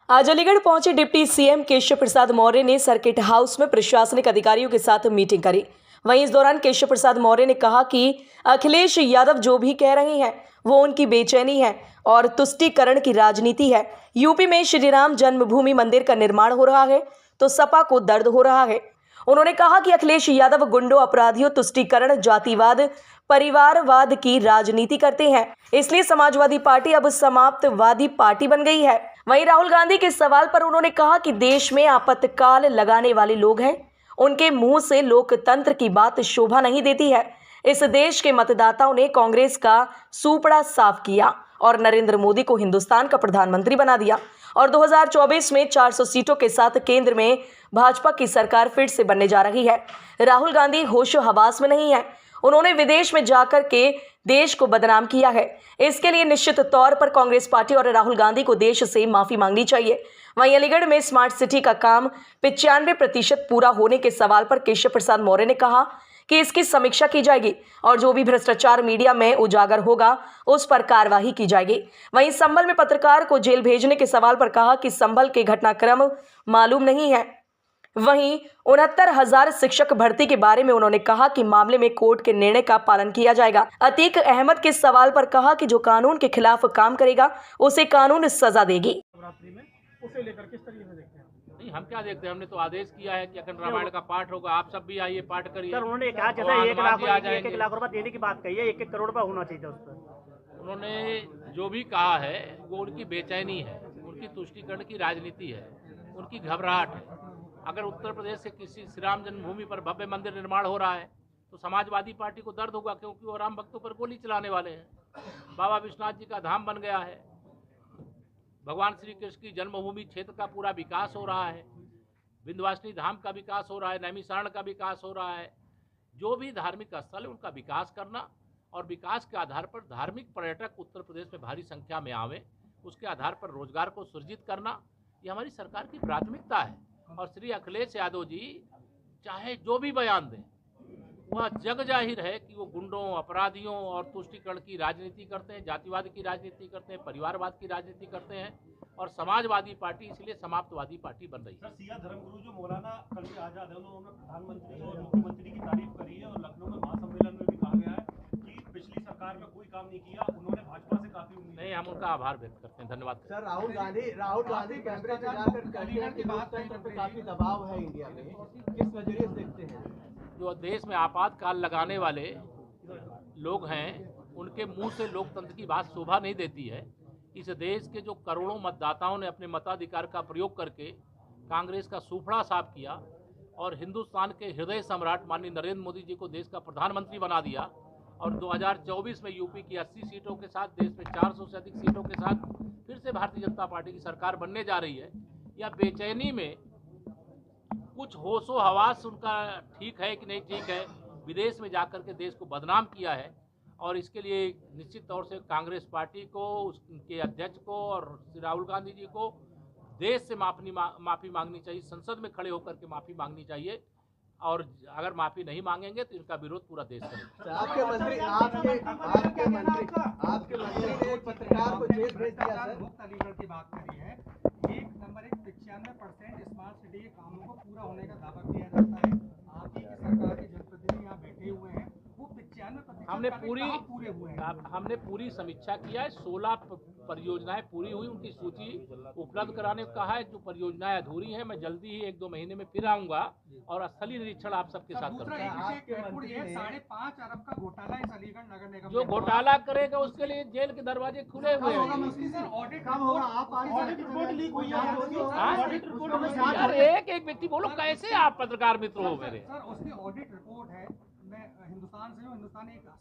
आज अलीगढ़ पहुंचे deputy CM Keshav Prasad Maurya ने सर्किट हाउस में प्रशासनिक अधिकारियों के साथ मीटिंग करी। वहीं इस दौरान केशव प्रसाद मौर्य ने कहा कि अखिलेश यादव जो भी कह रहे हैं वो उनकी बेचैनी है और तुष्टीकरण की राजनीति है। यूपी में श्री राम जन्मभूमि मंदिर का निर्माण हो रहा है तो सपा को दर्द हो रहा है। उन्होंने कहा कि अखिलेश यादव गुंडों, अपराधियों, तुष्टीकरण, जातिवाद, परिवारवाद की राजनीति करते हैं, इसलिए समाजवादी पार्टी अब समाप्तवादी पार्टी बन गई है। वहीं राहुल गांधी के सवाल पर उन्होंने कहा कि देश में आपातकाल लगाने वाले लोग हैं, उनके मुंह से लोकतंत्र की बात शोभा नहीं देती है। इस देश के मतदाताओं ने कांग्रेस का सूपड़ा साफ किया और नरेंद्र मोदी को हिंदुस्तान का प्रधानमंत्री बना दिया और 2024 में 400 सीटों के साथ केंद्र में भाजपा की सरकार फिर से बनने जा रही है। राहुल गांधी होशो हवास में नहीं है। उन्होंने विदेश में जाकर के देश को बदनाम किया है। इसके लिए निश्चित तौर पर कांग्रेस पार्टी और राहुल गांधी को देश से माफी मांगनी चाहिए। वहीं अलीगढ़ में स्मार्ट सिटी का काम 95% पूरा होने के सवाल पर केशव प्रसाद मौर्य ने कहा कि इसकी समीक्षा की जाएगी और जो भी भ्रष्टाचार मीडिया में उजागर होगा उस पर कार्रवाई की जाएगी। वहीं संभल में पत्रकार को जेल भेजने के सवाल पर कहा कि संभल के घटनाक्रम मालूम नहीं है। वहीं 69,000 शिक्षक भर्ती के बारे में उन्होंने कहा कि मामले में कोर्ट के निर्णय का पालन किया जाएगा। अतीक अहमद के सवाल पर कहा कि जो कानून के खिलाफ काम करेगा उसे कानून सजा देगी। उसे लेकर किस तरीके से देखते हैं? नहीं, हम क्या देखते हैं, हमने तो आदेश किया है कि अखंड रामायण का पाठ होगा, आप सब भी आइए, पाठ करिए। सर, उन्होंने कहा जैसे 1 लाख रुपए देने की बात कही है, 1 करोड़ रुपए होना चाहिए उस पर। उन्होंने जो भी कहा है वो उनकी बेचैनी है, उनकी तुष्टीकरण की राजनीति है, उनकी घबराहट है। अगर उत्तर प्रदेश से किसी श्री राम जन्मभूमि पर भव्य मंदिर निर्माण हो रहा है तो समाजवादी पार्टी को दर्द होगा, क्योंकि वो राम भक्तों पर गोली चलाने वाले हैं। बाबा विश्वनाथ जी का धाम बन गया है, भगवान श्री कृष्ण की जन्मभूमि क्षेत्र का पूरा विकास हो रहा है, विंध्यवासिनी धाम का विकास हो रहा है, नैमिषारण्य का विकास हो रहा है। जो भी धार्मिक स्थल है उनका विकास करना और विकास के आधार पर धार्मिक पर्यटक उत्तर प्रदेश में भारी संख्या में आवे, उसके आधार पर रोजगार को सृजित करना, ये हमारी सरकार की प्राथमिकता है। और श्री अखिलेश यादव जी चाहे जो भी बयान दें, वह जग जाहिर है कि वो गुंडों, अपराधियों और तुष्टीकरण की राजनीति करते हैं, जातिवाद की राजनीति करते हैं, परिवारवाद की राजनीति करते हैं और समाजवादी पार्टी इसलिए समाप्तवादी पार्टी बन रही है। सिया धर्मगुरु जो मौलाना कल्कि आजाद है, उन्होंने प्रधानमंत्री और मुख्यमंत्री की तारीफ करी है और लखनऊ में महासम्मेलन में भी कहा गया है कि पिछली सरकार में कोई काम नहीं किया, उन्होंने भाजपा से काफी उम्मीद। नहीं, हम उनका आभार व्यक्त करते हैं, धन्यवाद। सर, राहुल गांधी कैमरे में जाकर कहते हैं कि लोकतंत्र पे काफी दबाव है इंडिया में, किस नजरिए से देखते हैं? जो देश में आपातकाल लगाने वाले लोग हैं उनके मुंह से लोकतंत्र की बात शोभा नहीं देती है। इस देश के जो करोड़ों मतदाताओं ने अपने मताधिकार का प्रयोग करके कांग्रेस का सूफड़ा साफ किया और हिंदुस्तान के हृदय सम्राट माननीय नरेंद्र मोदी जी को देश का प्रधानमंत्री बना दिया और 2024 में यूपी की 80 सीटों के साथ, देश में 400 से अधिक सीटों के साथ फिर से भारतीय जनता पार्टी की सरकार बनने जा रही है। या बेचैनी में कुछ होशो हवास उनका ठीक है कि नहीं ठीक है, विदेश में जाकर के देश को बदनाम किया है और इसके लिए निश्चित तौर से कांग्रेस पार्टी को, उनके अध्यक्ष को और श्री राहुल गांधी जी को देश से माफ़ी मांगनी चाहिए, संसद में खड़े होकर के माफ़ी मांगनी चाहिए और अगर माफ़ी नहीं मांगेंगे तो इनका विरोध पूरा देश करेगा। आपके मंत्री ने एक पत्रकार को जेल भेज दिया सर। मुक्त अलीगढ़ की बात करी है, 95% स्मार्ट सिटी के कामों को पूरा होने का दावा किया जाता है। आप ही की सरकार के जनप्रतिनिधि यहाँ बैठे हुए हैं, वो 95% हमने पूरी समीक्षा किया है। 16 परियोजनाएं पूरी हुई, उनकी सूची उपलब्ध कराने को कहा है। जो परियोजनाएं अधूरी हैं मैं जल्दी ही 1-2 महीने में फिर आऊंगा और स्थलीय निरीक्षण आप सबके साथ करूंगा। 5.5 अरब का घोटाला इस अलीगढ़ नगर निगम जो घोटाला करेगा उसके लिए जेल के दरवाजे खुले हुए हैं। एक व्यक्ति बोलो, कैसे आप पत्रकार मित्र हो मेरे? सर, उसकी ऑडिट रिपोर्ट है। मैं हिंदुस्तान से हूँ, हिंदुस्तान एक